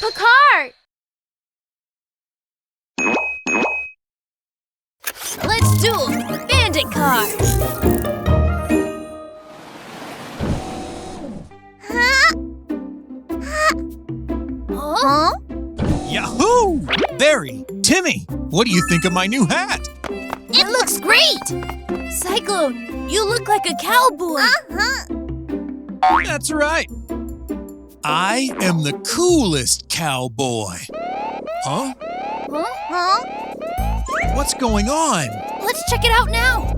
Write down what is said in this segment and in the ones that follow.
a cart! Let's duel! Bandit car! Huh? Yahoo! Barry, Timmy, what do you think of my new hat? It looks great! Cyclone, you look like a cowboy. That's right. I am the coolest cowboy. Huh? Huh? What's going on? Let's check it out now.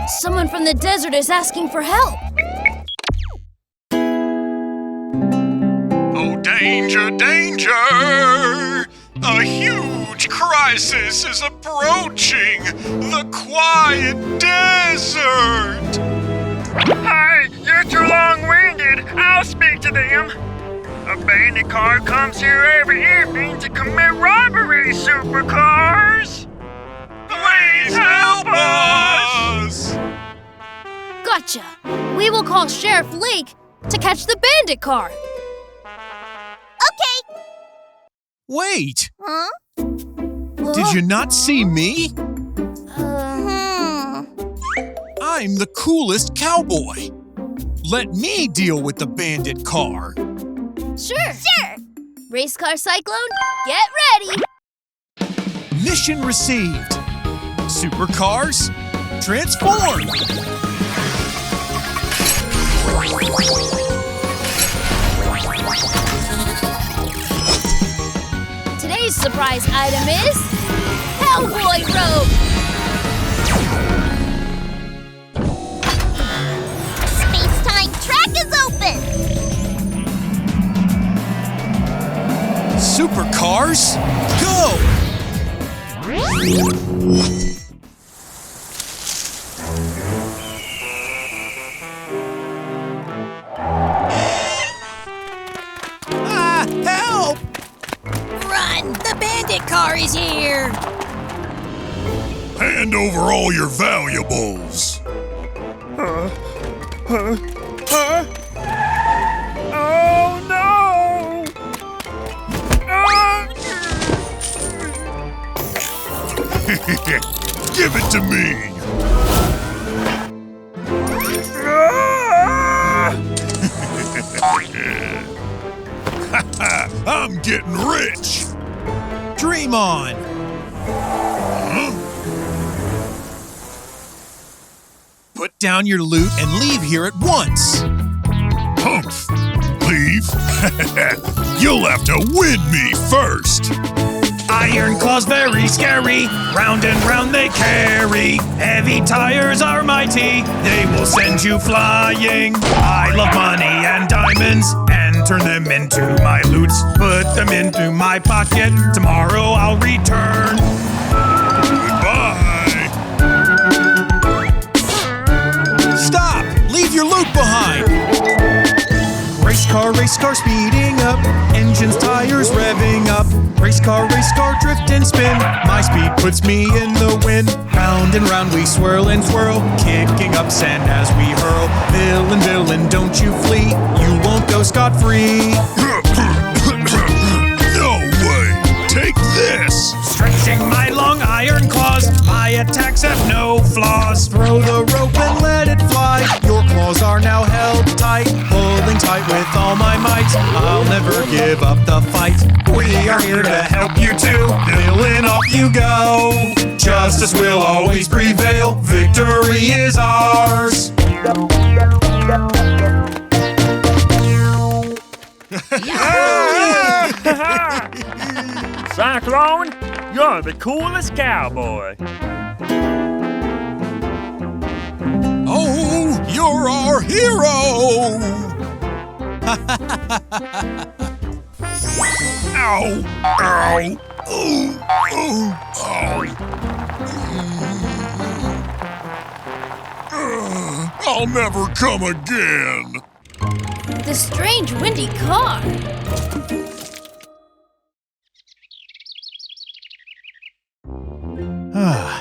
Someone from the desert is asking for help. Oh, danger, danger! A huge crisis is approaching the quiet desert! Hey, you're too long-winded. I'll speak to them. A bandit car comes here every evening to commit robbery, supercars. Please help us! Gotcha. We will call Sheriff Lake to catch the bandit car. Okay. Wait! Huh? Did you not see me? I'm the coolest cowboy. Let me deal with the bandit car. Sure. Race car Cyclone, get ready. Mission received. Supercars, transform! Today's surprise item is cowboy robe. Space-time track is open. Supercars, go! Help! Run! The bandit car is here! Hand over all your valuables. Oh, no! Give it to me. I'm getting rich. Dream on. Put down your loot and leave here at once. Humph! Leave? You'll have to win me first. Iron claws very scary, round and round they carry. Heavy tires are mighty, they will send you flying. I love money and diamonds, and turn them into my loots. Put them into my pocket, tomorrow I'll return. Goodbye. Stop! Leave your loot behind. Race car speeding up, engines, tires revving up. Race car, drift and spin. My speed puts me in the wind. Round and round we swirl and twirl, kicking up sand as we hurl. Villain, villain, don't you flee. You won't go scot-free. No way! Take this! Stretching my long iron claws, my attacks have no flaws. Throw the rope and let it fly. Your claws are now held tight. Pulling tight with all my might. I'll never give up the fight. We are here to help you too. Villain, off you go. Justice will always prevail. Victory is ours. Cyclone, you're the coolest cowboy. Oh, you're our hero! Ow! Ow! Ooh! Ooh! Ow! I'll never come again! The strange windy car.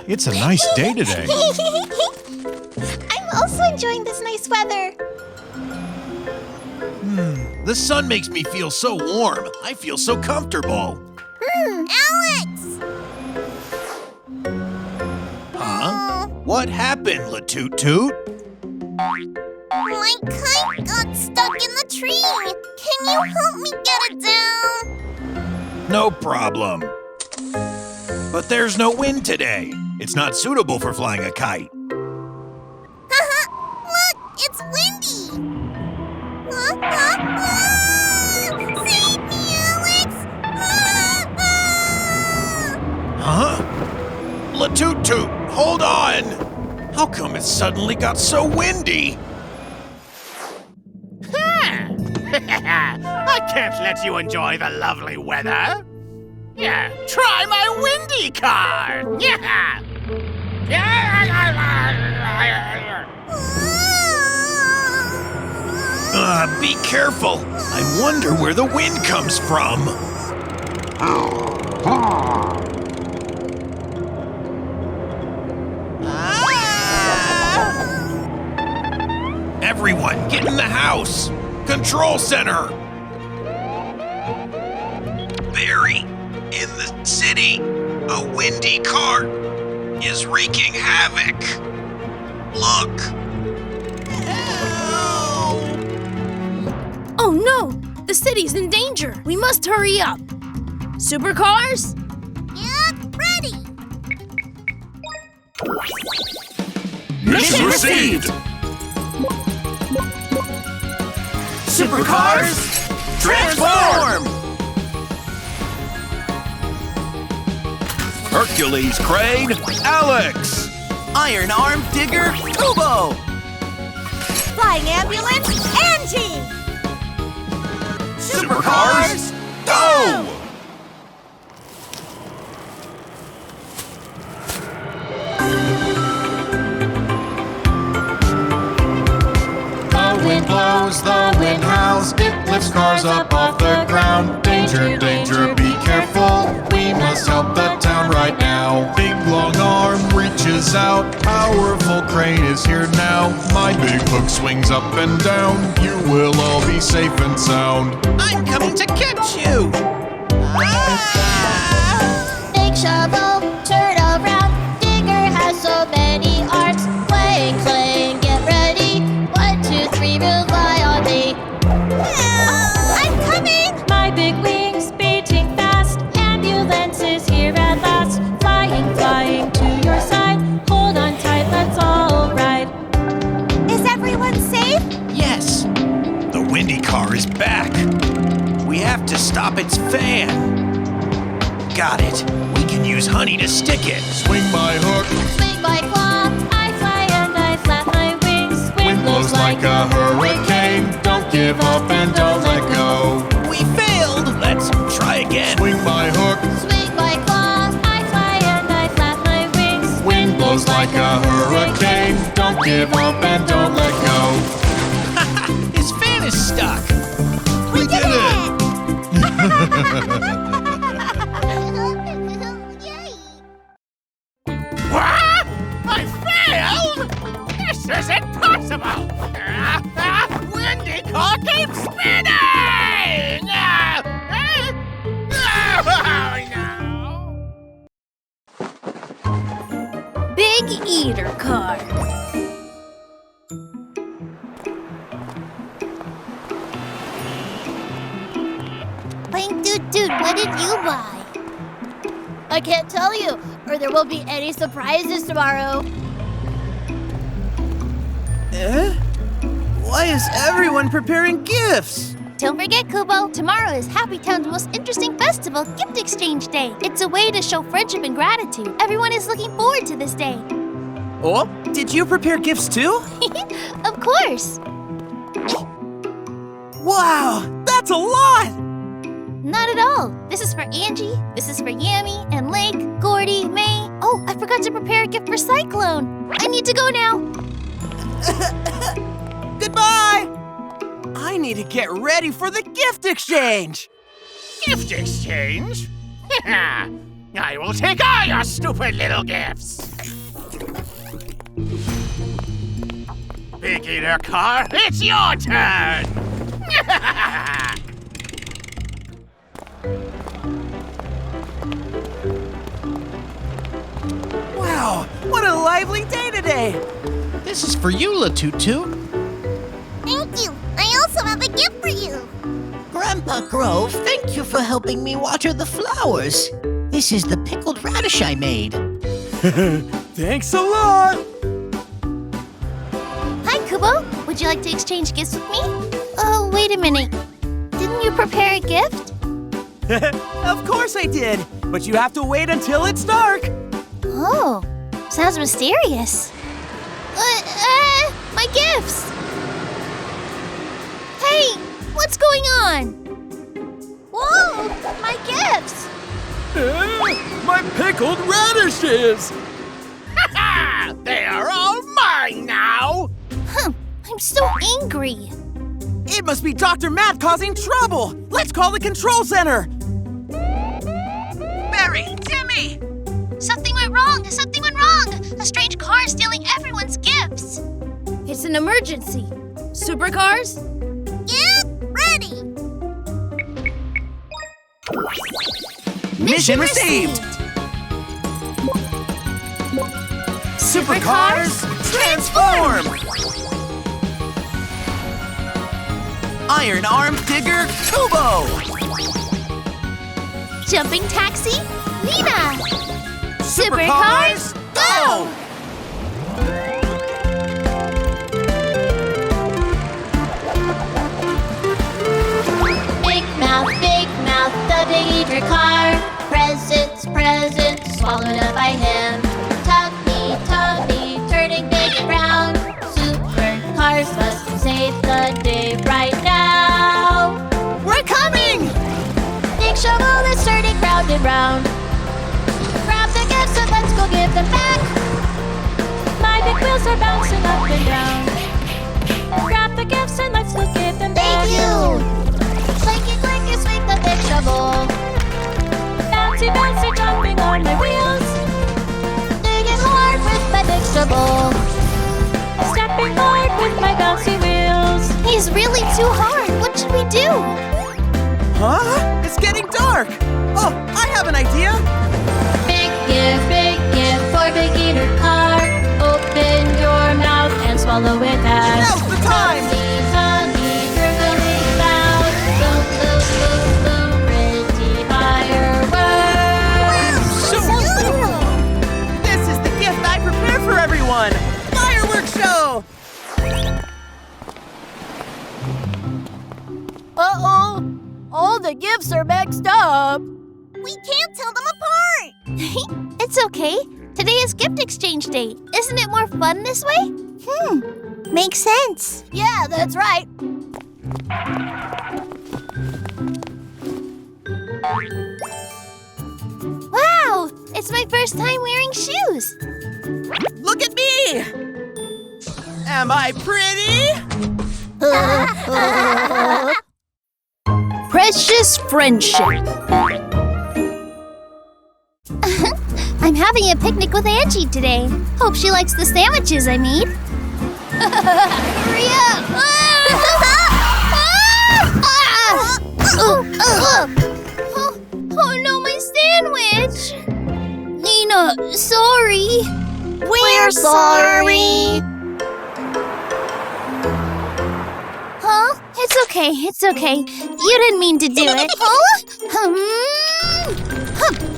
It's a nice day today. I'm also enjoying this nice weather. The sun makes me feel so warm. I feel so comfortable. Alex! Huh? What happened, La-Toot Toot? My kite got stuck in the tree. Can you help me get it down? No problem. But there's no wind today. It's not suitable for flying a kite. Look, it's windy. Save me, Alex! Huh? La-Toot Toot, hold on! How come it suddenly got so windy? I can't let you enjoy the lovely weather. Yeah, try my windy car. Yeah. Be careful. I wonder where the wind comes from. Everyone, get in the house. Control center. Barry, in the city, a windy car is wreaking havoc. Look. Oh no! The city's in danger! We must hurry up! Supercars? Yep, ready. Mission received! Supercars, transform! Hercules Crane, Alex! Iron Arm Digger, Kubo! Flying ambulance, Angie. Supercars, go! The wind blows, the wind howls, it lifts cars up off the ground. Danger, danger, be careful, we must help the town right now. Big long arm reaches out, powerful crane is here now. My big hook swings up and down, you will all be safe and sound. I'm coming to catch you! Big shovel, turn around. Digger has so many arms. Clang, clang, get ready. 1, 2, 3, rely on me. I'm coming! My big wings beating fast. Ambulance is here at last. Flying, flying to your side. Hold on tight, let's all ride. Is everyone safe? Yes, the windy car is back. We have to stop its fan. Got it. We can use honey to stick it. Swing my hook, Swing my claw. I fly and I flap my wings. wind blows like a hurricane. Don't give up and don't let go. We failed. Let's try again. Swing my hook, Swing my claw. I fly and I flap my wings. wind blows like a hurricane. Don't give up and don't let go. His fan is stuck. We did it! Yay! What? I failed? This is impossible! Windy car keeps spinning! Oh, no! Big Eater Car. Playing Doot Doot, what did you buy? I can't tell you, or there won't be any surprises tomorrow. Why is everyone preparing gifts? Don't forget, Kubo, tomorrow is Happy Town's most interesting festival, Gift Exchange Day. It's a way to show friendship and gratitude. Everyone is looking forward to this day. Oh, did you prepare gifts too? Of course. Wow, that's a lot! Not at all. This is for Angie, this is for Yami, and Lake, Gordy, May. Oh, I forgot to prepare a gift for Cyclone. I need to go now. Goodbye! I need to get ready for the gift exchange! Gift exchange? I will take all your stupid little gifts. Big Eater Car, it's your turn! Wow, what a lively day today! This is for you, Latutu. Thank you. I also have a gift for you. Grandpa Grove, thank you for helping me water the flowers. This is the pickled radish I made. Thanks a lot! Hi, Kubo. Would you like to exchange gifts with me? Oh, wait a minute. Didn't you prepare a gift? Of course I did, but you have to wait until it's dark. Oh, sounds mysterious. My gifts! Hey, what's going on? Whoa, my gifts! My pickled radishes! They are all mine now! I'm so angry. It must be Dr. Matt causing trouble! Let's call the control center! Barry! Timmy! Something went wrong! Something went wrong! A strange car is stealing everyone's gifts! It's an emergency. Supercars? Get ready! Mission received! Supercars, transform! Iron Arm Digger, Kubo! Jumping taxi, Nina! Supercars, go! Big mouth, the Big Eater car. Presents, presents, swallowed up by him. Tummy, turning big and round. Supercars must save the day right now. We're coming! Big shovel is turning round and round. Grab the gifts and let's go give them back. My big wheels are bouncing up and down. Grab the gifts and let's go give them back. Thank you! Clanky, swing the big shovel. Bouncy, bouncy, jumping on my wheels. Digging hard with my big shovel. Stepping hard with my bouncy wheels. He's really too hard. What should we do? Huh? It's getting dark! Oh, I have an idea! Big gift for Big Eater car. Open your mouth and swallow it out. Now's the time! Tummy, gurgling loud. Boom, pretty fireworks. So cool! This is the gift I prepared for everyone! Fireworks show! Uh-oh. All the gifts are mixed up. We can't tell them apart. It's okay. Today is gift exchange day. Isn't it more fun this way? Makes sense. Yeah, that's right. Wow, it's my first time wearing shoes. Look at me! Am I pretty? Precious friendship. I'm having a picnic with Angie today. Hope she likes the sandwiches I made. Hurry up! Oh no, my sandwich! Nina, sorry. We're sorry. Huh? It's okay. You didn't mean to do it. Huh?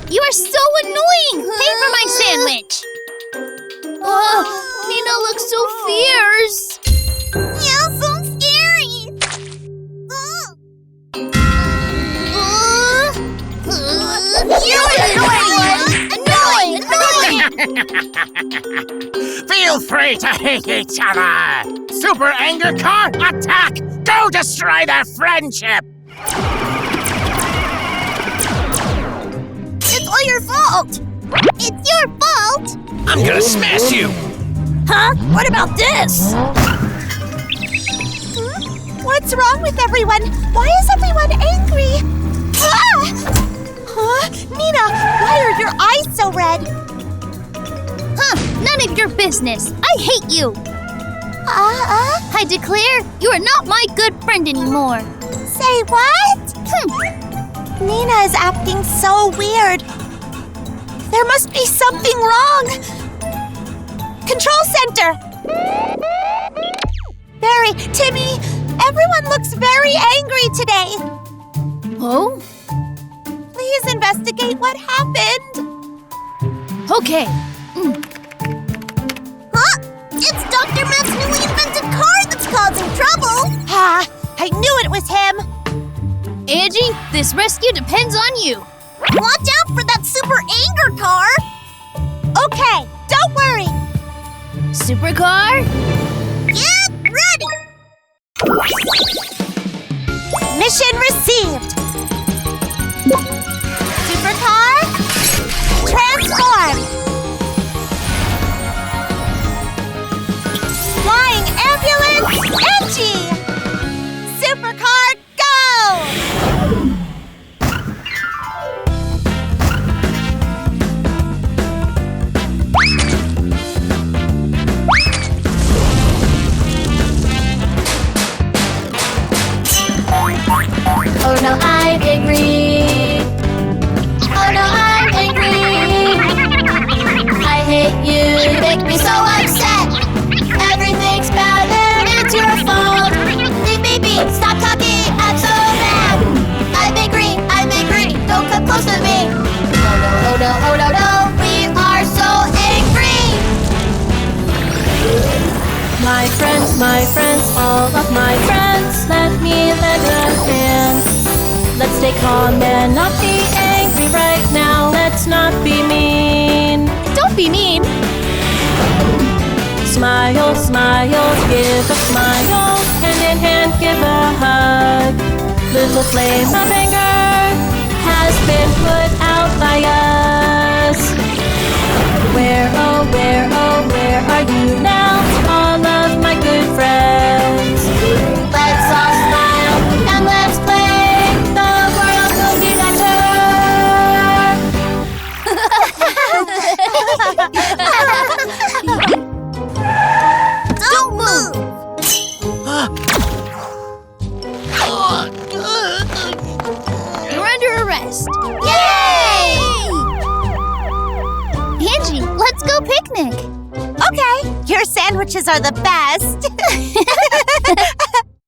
You are so annoying! Pay for my sandwich! Nina looks so fierce. Yeah, so scary. Annoying! Feel free to hate each other! Super Anger Car, attack! Go destroy their friendship! It's all your fault! It's your fault! I'm gonna smash you! Huh? What about this? What's wrong with everyone? Why is everyone angry? Huh? Nina, why are your eyes so red? None of your business. I hate you. I declare you are not my good friend anymore. Say what? Nina is acting so weird. There must be something wrong. Control center. Barry, Timmy, everyone looks very angry today. Oh? Please investigate what happened. Okay. Huh? It's Dr. Matt's newly invented car that's causing trouble. Ah, I knew it was him. Angie, this rescue depends on you. Watch out for that super anger car. Okay, don't worry. Supercar? Get ready. Mission received. Supercar, transform. Flying ambulance, Angie. Supercar, go! Oh no, I'm angry. Oh no, I'm angry. I hate you, you make me so upset. Everything's bad and it's your fault. Leave me be, stop talking, I'm so mad. I'm angry, don't come close to me. Oh no, we are so angry. My friends, all of my friends, let me lend a hand. Let's stay calm and not be angry right now. Let's not be mean. Don't be mean. Smile, give a smile. Hand in hand, give a hug. Little flame of anger has been put out by us. Where are you now? All of my good friends. Let's all smile and let's play. The world will be better. Don't move. You're under arrest. Yay! Angie, let's go picnic. Okay, your sandwiches are the best.